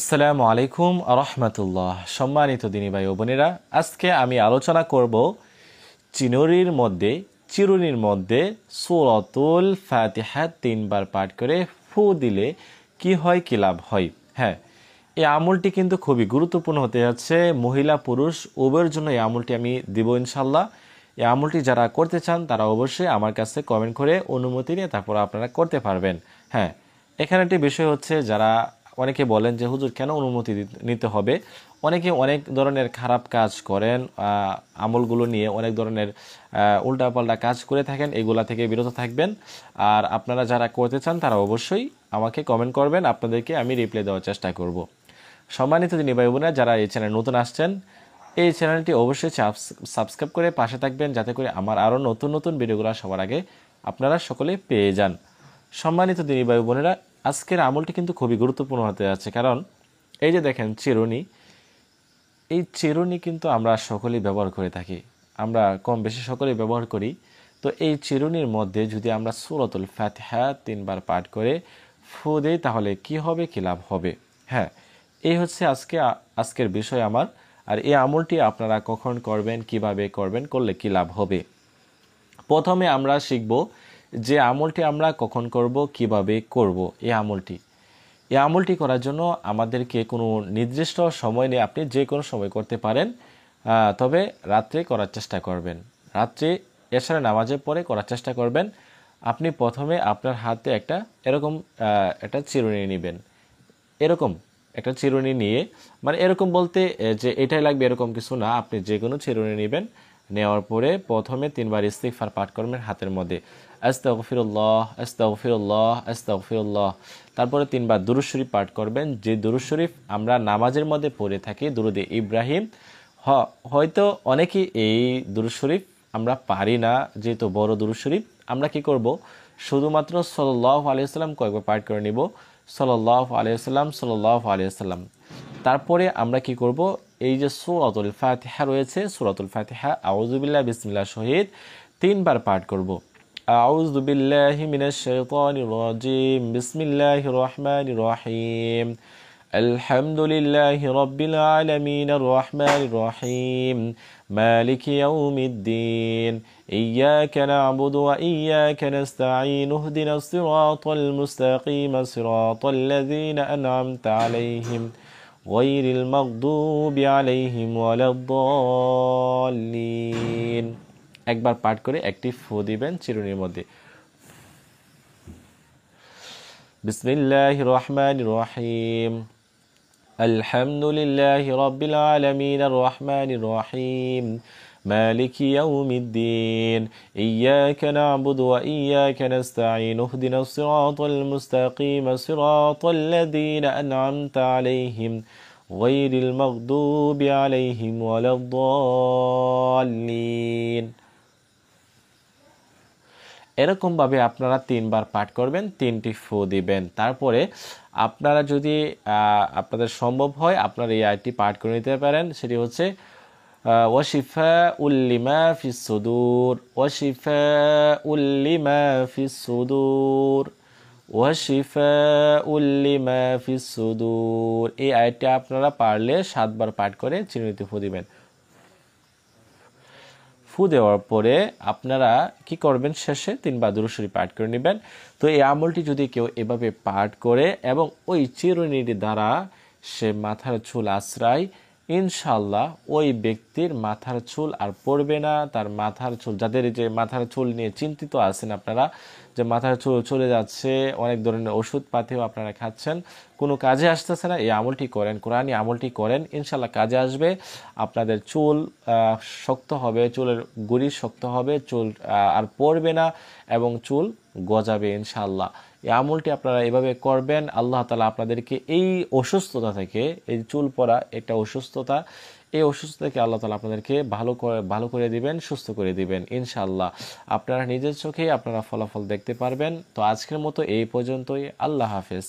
আসসালামু আলাইকুম রহমতুল্লাহ। সম্মানিত দিনী ভাই ও বোনেরা, আজকে আমি আলোচনা করব চিরুনির মধ্যে সূরাতুল ফাতিহা 3 বার পাঠ করে ফু দিলে কি হয়, কি লাভ হয়। হ্যাঁ, এই আমলটি কিন্তু খুবই গুরুত্বপূর্ণ হতে যাচ্ছে। মহিলা পুরুষ উভয়ের জন্য এই আমলটি আমি দিব ইনশাল্লাহ। এই আমলটি যারা করতে চান তারা অবশ্যই আমার কাছে কমেন্ট করে অনুমতি নিয়ে তারপর আপনারা করতে পারবেন। হ্যাঁ, এখানে একটি বিষয় হচ্ছে, যারা অনেকে বলেন যে হুজুর কেন অনুমতি নিতে হবে, অনেকে অনেক ধরনের খারাপ কাজ করেন, আমলগুলো নিয়ে অনেক ধরনের উল্টাপাল্টা কাজ করে থাকেন, এগুলা থেকে বিরত থাকবেন। আর আপনারা যারা করতে চান তারা অবশ্যই আমাকে কমেন্ট করবেন, আপনাদেরকে আমি রিপ্লাই দেওয়ার চেষ্টা করব। সম্মানিত দিনী ভাই বোনেরা, যারা এই চ্যানেল নতুন আসছেন, এই চ্যানেলটি অবশ্যই সাবস্ক্রাইব করে পাশে থাকবেন, যাতে করে আমার আরও নতুন নতুন ভিডিওগুলো সবার আগে আপনারা সকলে পেয়ে যান। সম্মানিত দিনী ভাই বোনেরা, আজকের আমলটি কিন্তু খুবই গুরুত্বপূর্ণ হতে যাচ্ছে, কারণ এই যে দেখেন চিরুনি, এই চিরুনি কিন্তু আমরা সকলেই ব্যবহার করে থাকি, আমরা কম বেশি সকলেই ব্যবহার করি। তো এই চিরুনির মধ্যে যদি আমরা সূরাতুল ফাতিহা 3 বার পাঠ করে ফু দেই, তাহলে কি হবে, কি লাভ হবে। হ্যাঁ, এই হচ্ছে আজকের বিষয় আমার। আর এই আমলটি আপনারা কখন করবেন, কিভাবে করবেন, করলে কি লাভ হবে। প্রথমে আমরা শিখব যে আমলটি আমরা কখন করব, কিভাবে করব। এই আমলটি করার জন্য আমাদেরকে কোনো নির্দিষ্ট সময় নেই, আপনি যে কোনো সময় করতে পারেন, তবে রাত্রে করার চেষ্টা করবেন। রাত্রে এশার নামাজের পরে করার চেষ্টা করবেন। আপনি প্রথমে আপনার হাতে এরকম একটা চিরুনি নেবেন। এরকম একটা চিরুনি নিয়ে, মানে এরকম বলতে যে এটাই লাগবে এরকম কিছু না, আপনি যে কোনো চিরুনি নেবেন। নেওয়ার পরে প্রথমে 3 বার ইস্তিগফার পাঠ করবেন হাতের মধ্যে, আস্তাগফিরুল্লাহ আস্তাগফিরুল্লাহ আস্তাগফিরুল্লাহ। তারপরে 3 বার দুরূদ শরীফ পাঠ করবেন, যে দুরূদ শরীফ আমরা নামাজের মধ্যে পড়ে থাকি, দুরূদে ইব্রাহিম। হয়তো অনেকেই এই দুরূদ শরীফ আমরা পারি না, যেহেতু বড় দুরূদ শরীফ। আমরা কি করব, শুধুমাত্র সাল্লাল্লাহু আলাইহি ওয়াসাল্লাম কয়েকবার পাঠ করে নিব, সাল্লাল্লাহু আলাইহি ওয়াসাল্লাম সাল্লাল্লাহু আলাইহি ওয়াসাল্লাম। তারপরে আমরা কি করব, এই যে সূরাতুল ফাতিহা রয়েছে, সূরাতুল ফাতিহা আউযু বিল্লাহি বিসমিল্লাহ সহিত 3 বার পাঠ করব। আউযু বিল্লাহি মিনাশ শাইতানির রাজিম, বিসমিল্লাহির রহমানির রহিম, আলহামদুলিল্লাহি রাব্বিল আলামিন, আর রহমানির রহিম, মালিকি ইয়াউমিদ্দিন, ইয়্যাকা না'বুদু ওয়া ইয়্যাকা নাস্তাঈন, ইহদিনাস সিরাতাল মুস্তাকিম, সিরাতাল লাযীনা আন'আমতা আলাইহিম গায়রিল মাগদুবি আলাইহিম ওয়ালাদ-দাল্লিন। একবার পাঠ করে একটি ফু দিবেন চিরুনির মধ্যে। বিসমিল্লাহির রহমানির রহিম, আলহামদুলিল্লাহি রাব্বিল আলামিন, আর রহমানির রহিম, মালিকি ইয়াউমিদ্দিন, ইয়্যাকা না'বুদু ওয়া ইয়্যাকা নাস্তাঈন, ইহদিনাস সিরাতাল মুস্তাকিম, সিরাতাল লাযীনা আন'আমতা আলাইহিম গায়রিল মাগদুবি আলাইহিম ওয়ালাদ-দাল্লিন। এরকমভাবে আপনারা 3 বার পাঠ করবেন, 3টি ফু দিবেন। তারপরে আপনারা যদি আপনাদের সম্ভব হয়, আপনারা এই আয়াতটি পাঠ করে নিতে পারেন। সেটি হচ্ছে ওয়াশিফাউল লিমা ফিস সুদূর, ওয়াশিফাউল লিমা ফিস সুদূর, ওয়াশিফাউল লিমা ফিস সুদূর। এই আয়াতটি আপনারা পারলে 7 বার পাঠ করে চিরুনিতে ফু দিবেন। ফু দেওয়ার পরে আপনারা কি করবেন, শেষে 3 বার দুরূদ শরীফ পাঠ করে নেবেন। তো এই আমলটি যদি কেউ এভাবে পাঠ করে এবং ওই চিরুনির দ্বারা সে মাথার চুল আশ্রায়, ইনশাল্লাহ ওই ব্যক্তির মাথার চুল আর পড়বে না। তার মাথার চুল, যাদের যে মাথার চুল নিয়ে চিন্তিত আছেন আপনারা, যে মাথার চুল চলে যাচ্ছে, অনেক ধরনের ওষুধ পাতিও আপনারা খাচ্ছেন, কোনো কাজে আসতেছে না, এই আমলটি করেন, কোরআনী আমলটি করেন, ইনশাল্লাহ কাজে আসবে। আপনাদের চুল শক্ত হবে, চুলের গুড়ি শক্ত হবে, চুল আর পড়বে না এবং চুল গজাবে ইনশাল্লাহ। এই আমলটি আপনারা এভাবে করবেন। আল্লাহ তাআলা আপনাদেরকে এই অসুস্থতা থেকে, এই চুল পড়া একটা অসুস্থতা, এই অসুস্থতা থেকে আল্লাহ তাআলা আপনাদেরকে ভালো করে দিবেন, সুস্থ করে দিবেন ইনশাআল্লাহ। আপনারা নিজের চোখেই আপনারা ফলাফল দেখতে পারবেন। তো আজকের মতো এই পর্যন্তই। আল্লাহ হাফেজ।